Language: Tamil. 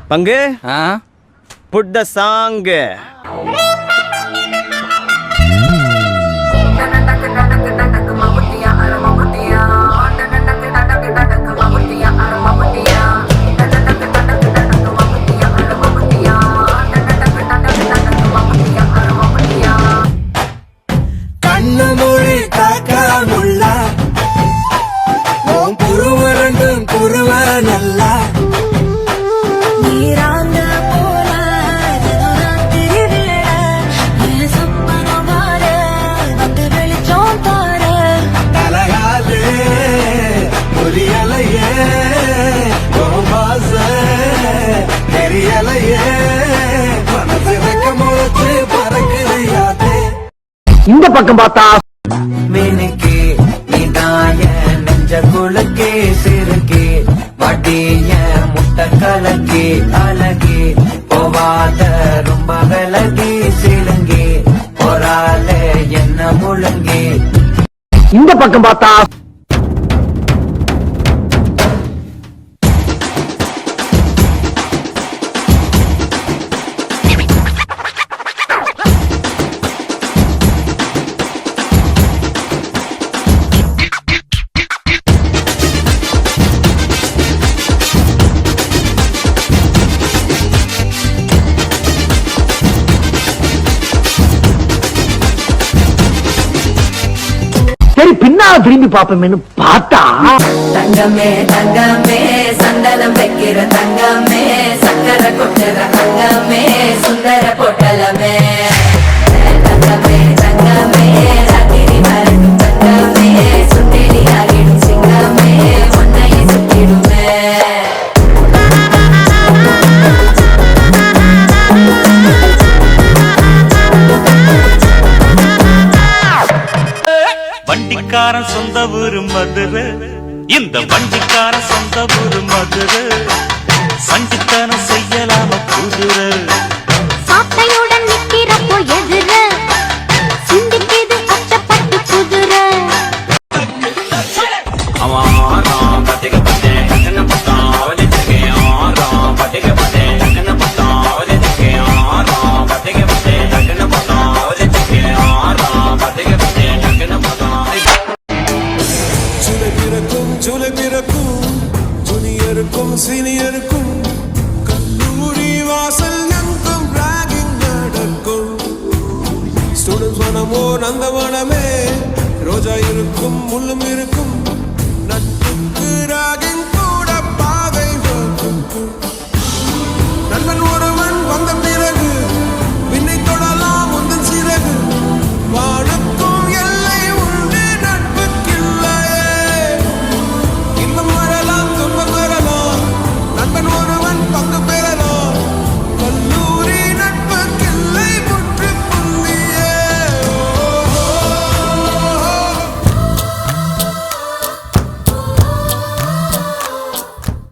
பங்கு புட் த சாங். கண்ணு மொழி காக்காமுள்ள குருவரண்டும் குருவ நல்லா நீராங்க போல திருவிழ சப்பனம் மாற வந்து வெளிச்சம் தார தலகாலே புரியலையே கோமாச தெரியலையே மனசு வைக்க முளைச்சு பறக்குதையாதே. இந்த பக்கம் பார்த்தா மினுக்கு நீதாய நெஞ்ச குலுக்கே சிறுக்கே வட்டிய முட்டை கலக்கி அழகி போவாத ரொம்ப விலகி சிலுங்கி போரால என்ன முழுங்கி. இந்த பக்கம் பார்த்தா சரி பின்னால திரும்பி பாப்போமேனு பார்த்தா தங்கமே தங்கமே சந்தனம் வைக்கிற தங்கமே சக்கர கொட்டுற தங்கமே சுந்தர பொட்டலமே தங்கமே தங்கமே ராத்திரி மறக்கும் தங்கமே சுண்டெலி ஆகிடும் சிங்கமே ஒன்னையை சுட்டிடுமே. வண்டிக்காரன் சொந்த ஊரு மதுரை, இந்த வண்டிக்காரன் சொந்த ஊரு மதுரை. சண்டித்தனம் செய்யலாம குதிரை சாட்டையுடன் நிக்கிறப்போ எதிர சிந்திக்கிது அச்சப்பட்டு குதிரை. ஜூனியருக்கும் சீனியருக்கும் கல்லூரி வாசல் எங்கும் ராகிங் நடக்கும். ஸ்டூடெண்ட்ஸ் மனமோ நந்தவனமே ரோஜா இருக்கும் முள்ளும் இருக்கும் நட்புக்கு ராகிங் கூட பாதை வகுக்கும். நண்பன் ஒருவன்